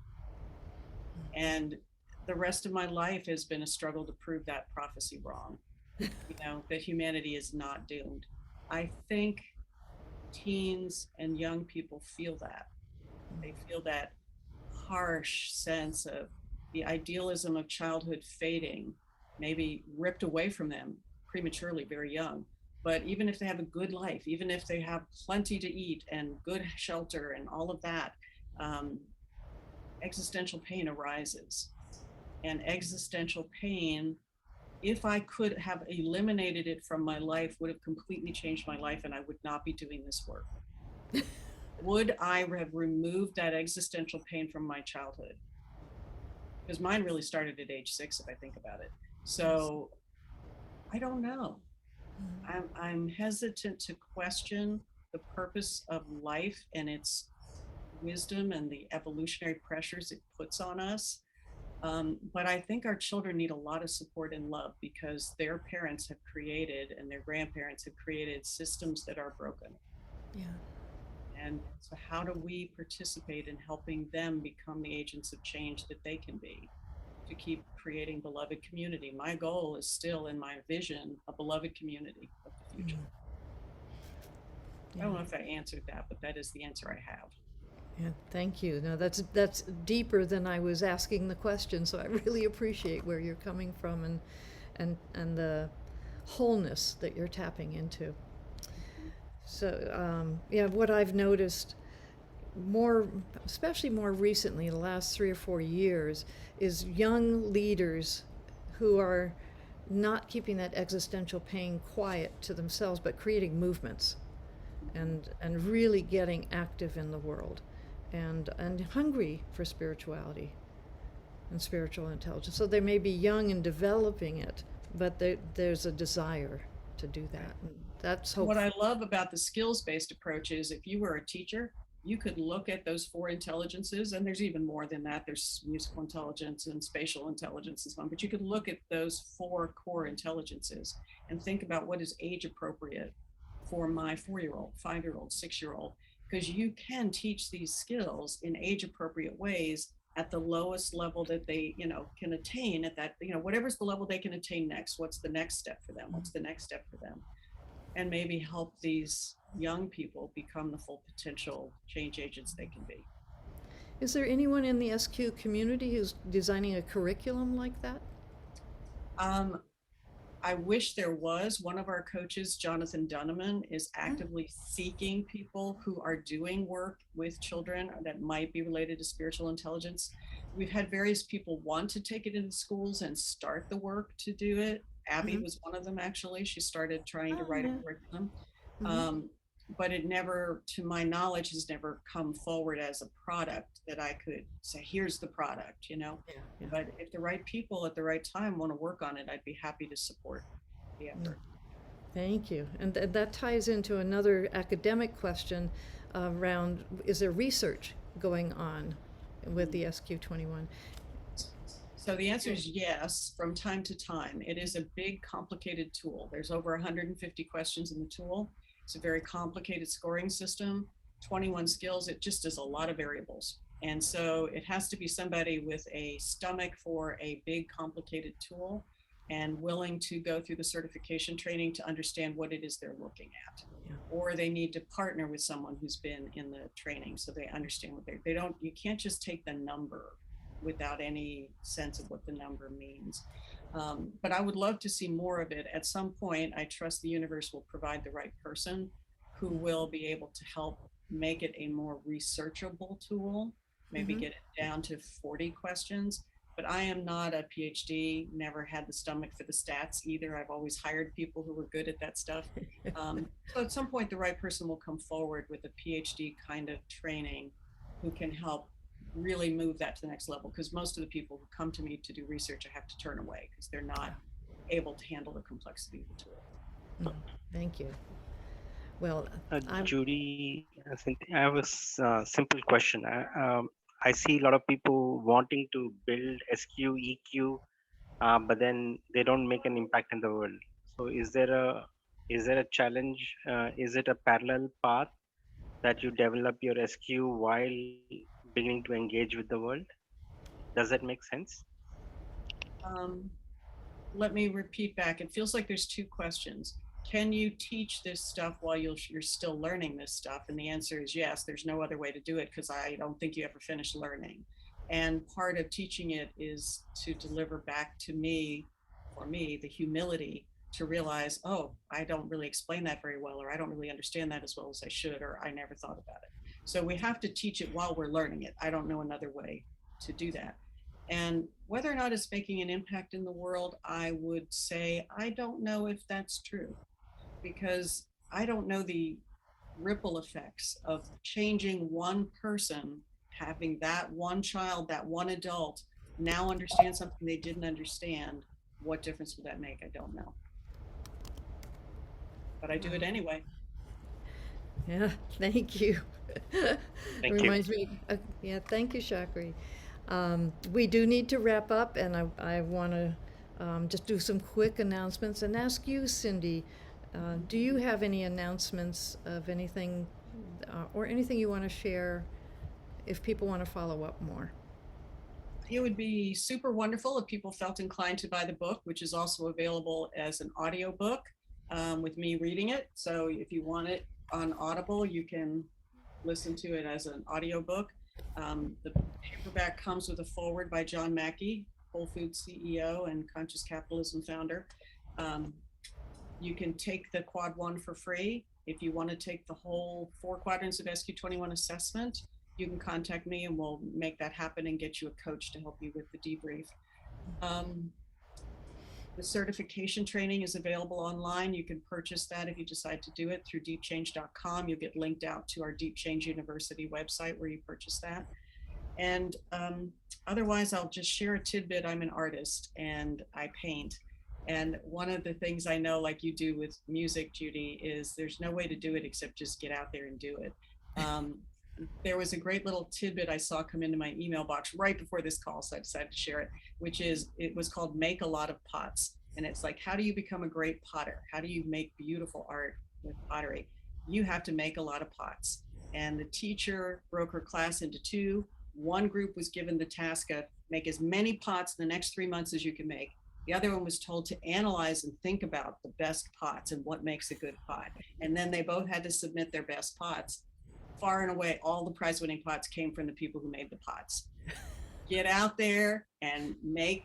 And the rest of my life has been a struggle to prove that prophecy wrong, that humanity is not doomed. I think teens and young people feel that. They feel that harsh sense of the idealism of childhood fading, maybe ripped away from them prematurely, very young. But even if they have a good life, even if they have plenty to eat and good shelter and all of that, um, existential pain arises. And existential pain, if I could have eliminated it from my life, would have completely changed my life and I would not be doing this work. Would I have removed that existential pain from my childhood? Because mine really started at age 6, if I think about it. So I don't know. I'm hesitant to question the purpose of life and its wisdom and the evolutionary pressures it puts on us. But I think our children need a lot of support and love because their parents have created and their grandparents have created systems that are broken. Yeah. And so, how do we participate in helping them become the agents of change that they can be to keep creating beloved community? My goal is still in my vision, a beloved community of the future. I don't know if I answered that, but that is the answer I have. Yeah, thank you. No, that's deeper than I was asking the question, so I really appreciate where you're coming from and the wholeness that you're tapping into. So yeah, what I've noticed more, especially more recently, the last 3 or 4 years, is young leaders who are not keeping that existential pain quiet to themselves, but creating movements and really getting active in the world and hungry for spirituality and spiritual intelligence. So they may be young and developing it, but there's a desire to do that. And that's hopeful. What I love about the skills-based approach is if you were a teacher, you could look at those 4 intelligences, and there's even more than that. There's musical intelligence and spatial intelligence and so on, but you could look at those 4 core intelligences and think about what is age appropriate for my 4-year-old, 5-year-old, 6-year-old, because you can teach these skills in age appropriate ways at the lowest level that they, can attain at that, whatever's the level they can attain next. What's the next step for them? What's the next step for them? And maybe help these young people become the full potential change agents they can be. Is there anyone in the SQ community who's designing a curriculum like that? I wish there was. One of our coaches, Jonathan Dunneman, is actively seeking people who are doing work with children that might be related to spiritual intelligence. We've had various people want to take it into schools and start the work to do it. Abby was one of them, actually. She started trying to write a curriculum. But it never, to my knowledge, has never come forward as a product that I could say, here's the product, Yeah. But if the right people at the right time want to work on it, I'd be happy to support the effort. Thank you. And that ties into another academic question around, is there research going on with the SQ21? So the answer is yes, from time to time. It is a big, complicated tool. There's over 150 questions in the tool. It's a very complicated scoring system, 21 skills. It just is a lot of variables. And so it has to be somebody with a stomach for a big, complicated tool and willing to go through the certification training to understand what it is they're looking at. Yeah. Or they need to partner with someone who's been in the training so they understand what they don't, you can't just take the number without any sense of what the number means. But I would love to see more of it. At some point, I trust the universe will provide the right person who will be able to help make it a more researchable tool, maybe get it down to 40 questions. But I am not a PhD, never had the stomach for the stats either. I've always hired people who were good at that stuff. So at some point, the right person will come forward with a PhD kind of training who can help really move that to the next level, because most of the people who come to me to do research I have to turn away because they're not able to handle the complexity of the tool. Thank you. Well, Judy, I have a simple question. I see a lot of people wanting to build SQ, EQ, but then they don't make an impact in the world. So is there a challenge? Is it a parallel path that you develop your SQ while beginning to engage with the world? Does that make sense? Let me repeat back. It feels like there's 2 questions. can you teach this stuff while you're still learning this stuff? And the answer is yes. There's no other way to do it because I don't think you ever finish learning. And part of teaching it is to deliver back to me, for me, the humility to realize, oh, I don't really explain that very well, or I don't really understand that as well as I should, or I never thought about it. So we have to teach it while we're learning it. I don't know another way to do that. And whether or not it's making an impact in the world, I would say, I don't know if that's true, because I don't know the ripple effects of changing one person, having that one child, that one adult now understand something they didn't understand. What difference would that make? I don't know. But I do it anyway. Yeah, thank you. Thank you. Reminds me, yeah, thank you, Shakri. We do need to wrap up, and I want to just do some quick announcements and ask you, Cindy, do you have any announcements of anything or anything you want to share if people want to follow up more? It would be super wonderful if people felt inclined to buy the book, which is also available as an audio book with me reading it. So if you want it on Audible, you can listen to it as an audio book. The paperback comes with a foreword by John Mackey, Whole Foods CEO and Conscious Capitalism founder. You can take the Quad 1 for free. If you want to take the whole 4 quadrants of SQ21 assessment, you can contact me and we'll make that happen and get you a coach to help you with the debrief. The certification training is available online. You can purchase that if you decide to do it through deepchange.com. You'll get linked out to our Deep Change University website where you purchase that. And otherwise, I'll just share a tidbit. I'm an artist and I paint. And one of the things I know, like you do with music, Judy, is there's no way to do it except just get out there and do it. There was a great little tidbit I saw come into my email box right before this call, so I decided to share it, which is, it was called Make a Lot of Pots. And it's like, how do you become a great potter? How do you make beautiful art with pottery? You have to make a lot of pots. And the teacher broke her class into 2. One group was given the task of make as many pots in the next 3 months as you can make. The other one was told to analyze and think about the best pots and what makes a good pot. And then they both had to submit their best pots. Far and away, all the prize-winning pots came from the people who made the pots. Get out there and make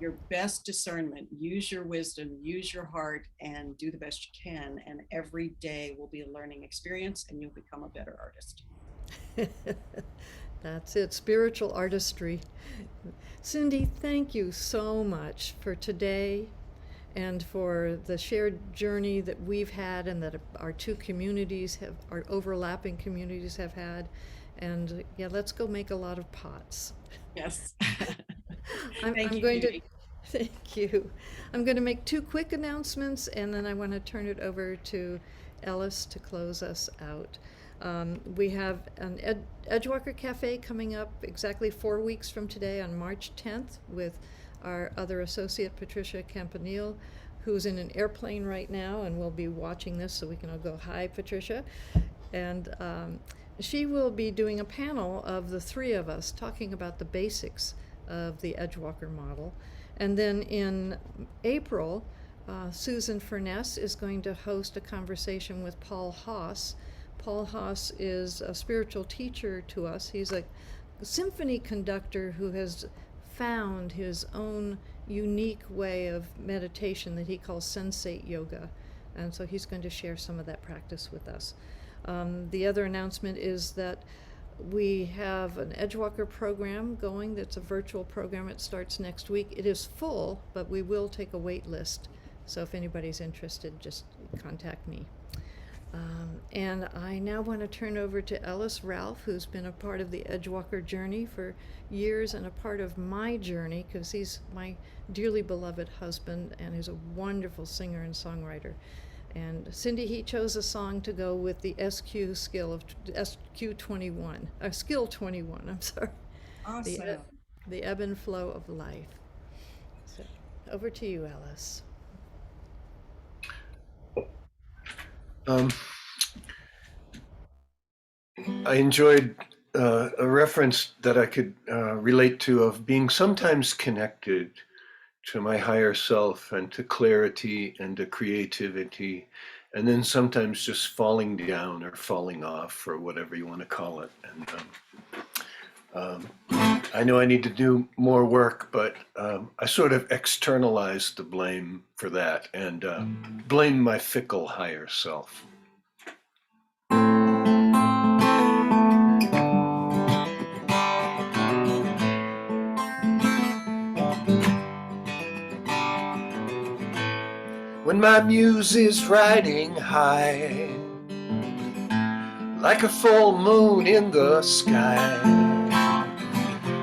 your best discernment. Use your wisdom, use your heart, and do the best you can. And every day will be a learning experience, and you'll become a better artist. That's it, spiritual artistry. Cindy, thank you so much for today and for the shared journey that we've had and that our 2 communities have, our overlapping communities have had. And yeah, let's go make a lot of pots. Yes. I'm Thank going you. thank you. I'm going to make 2 quick announcements, and then I want to turn it over to Ellis to close us out. We have an Edgewalker Cafe coming up exactly 4 weeks from today on March 10th with our other associate, Patricia Campanile, who's in an airplane right now and will be watching this, so we can all go, hi, Patricia. And she will be doing a panel of the 3 of us talking about the basics of the Edgewalker model. And then in April, Susan Furness is going to host a conversation with Paul Haas. Paul Haas is a spiritual teacher to us. He's a symphony conductor who has found his own unique way of meditation that he calls sensate yoga. And so he's going to share some of that practice with us. The other announcement is that we have an Edgewalker program going that's a virtual program. It starts next week. It is full, but we will take a wait list. So if anybody's interested, just contact me. And I now want to turn over to Ellis Ralph, who's been a part of the Edgewalker journey for years and a part of my journey, because he's my dearly beloved husband and is a wonderful singer and songwriter. And Cindy, he chose a song to go with the SQ skill of SQ21, skill 21, I'm sorry. Awesome. The ebb and flow of life. So over to you, Ellis. I enjoyed a reference that I could relate to of being sometimes connected to my higher self and to clarity and to creativity, and then sometimes just falling down or falling off or whatever you want to call it. And I know I need to do more work, but I sort of externalized the blame for that and blame my fickle higher self. When my muse is riding high, like a full moon in the sky,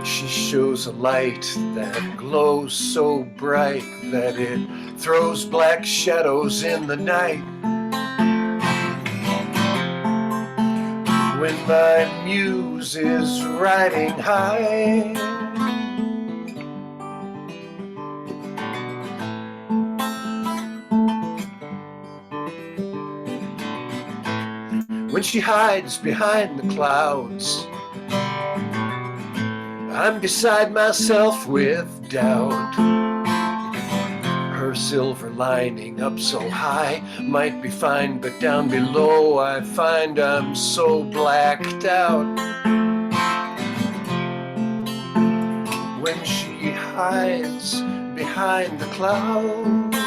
she shows a light that glows so bright that it throws black shadows in the night. When my muse is riding high, when she hides behind the clouds, I'm beside myself with doubt. Her silver lining up so high might be fine, but down below I find I'm so blacked out. When she hides behind the clouds,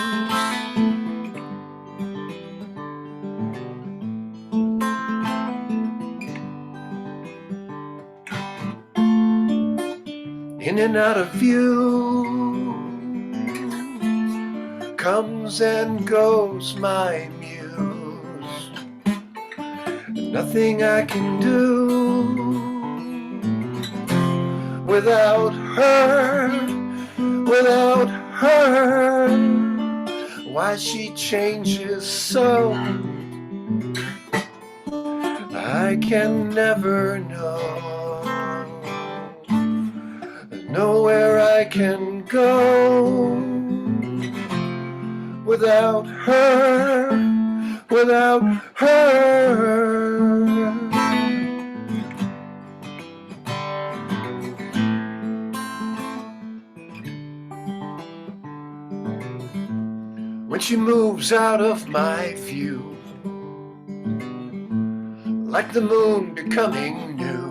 in and out of view, comes and goes my muse. Nothing I can do without her, without her. Why she changes so, I can never know. Nowhere I can go without her, without her. When she moves out of my view, like the moon becoming new,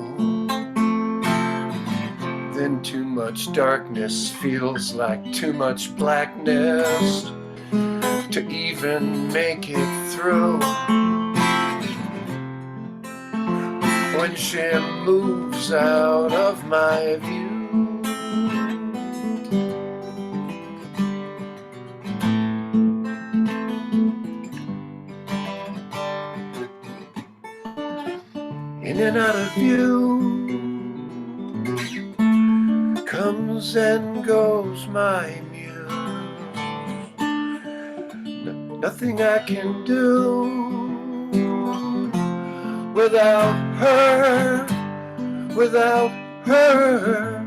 then too much darkness feels like too much blackness to even make it through. When she moves out of my view, in and out of view, comes and goes my muse. Nothing I can do without her, without her.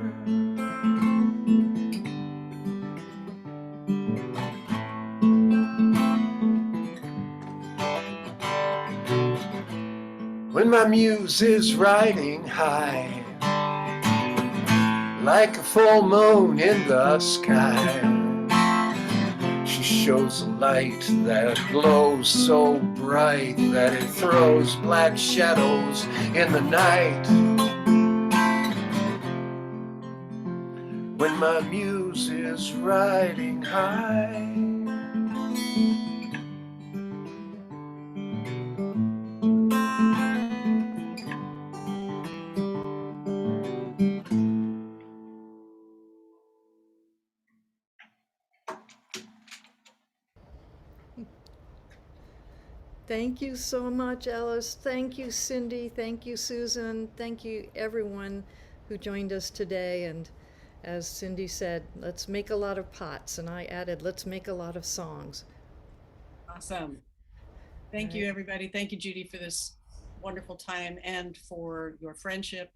When my muse is riding high, like a full moon in the sky, she shows a light that glows so bright that it throws black shadows in the night. When my muse is riding high, Thank you so much, Alice. Thank you, Cindy. Thank you, Susan. Thank you, everyone who joined us today. And as Cindy said, let's make a lot of pots. And I added, let's make a lot of songs. Awesome. Thank you, everybody. Thank you, Judy, for this wonderful time and for your friendship.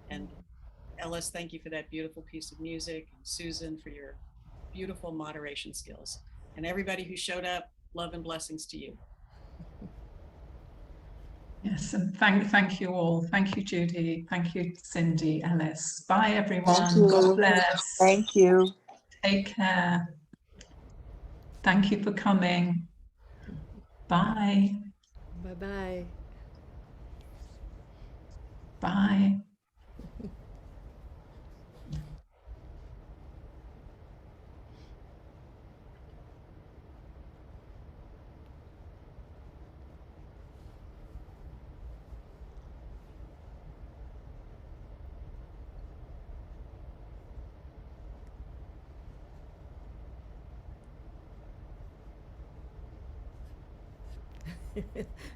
And Ellis, thank you for that beautiful piece of music. And Susan, for your beautiful moderation skills. And everybody who showed up, love and blessings to you. Yes, and thank you all. Thank you, Judy. Thank you, Cindy, Alice. Bye, everyone. Thank you. God bless. Thank you. Take care. Thank you for coming. Bye. Bye-bye. Bye.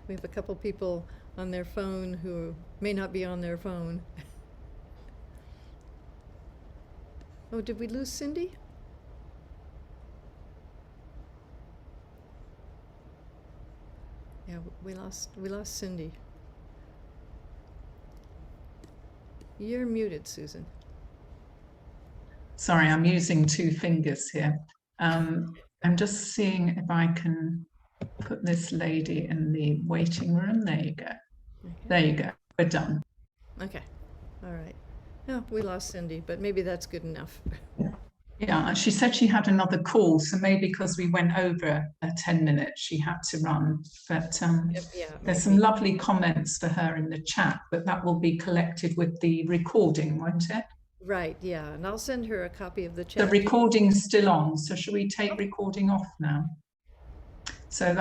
We have a couple people on their phone who may not be on their phone. Oh, did we lose Cindy? Yeah, we lost Cindy. You're muted, Susan. Sorry, I'm using two fingers here. I'm just seeing if I can put this lady in the waiting room. There you go. Okay. There you go. We're done. Okay. All right. No, we lost Cindy, but maybe that's good enough. Yeah, she said she had another call, so maybe because we went over 10 minutes, she had to run. But Yeah, there's some maybe. lovely comments for her in the chat, but that will be collected with the recording, won't it? Right, yeah, and I'll send her a copy of the The chat. recording's still on, so should we take recording off now? So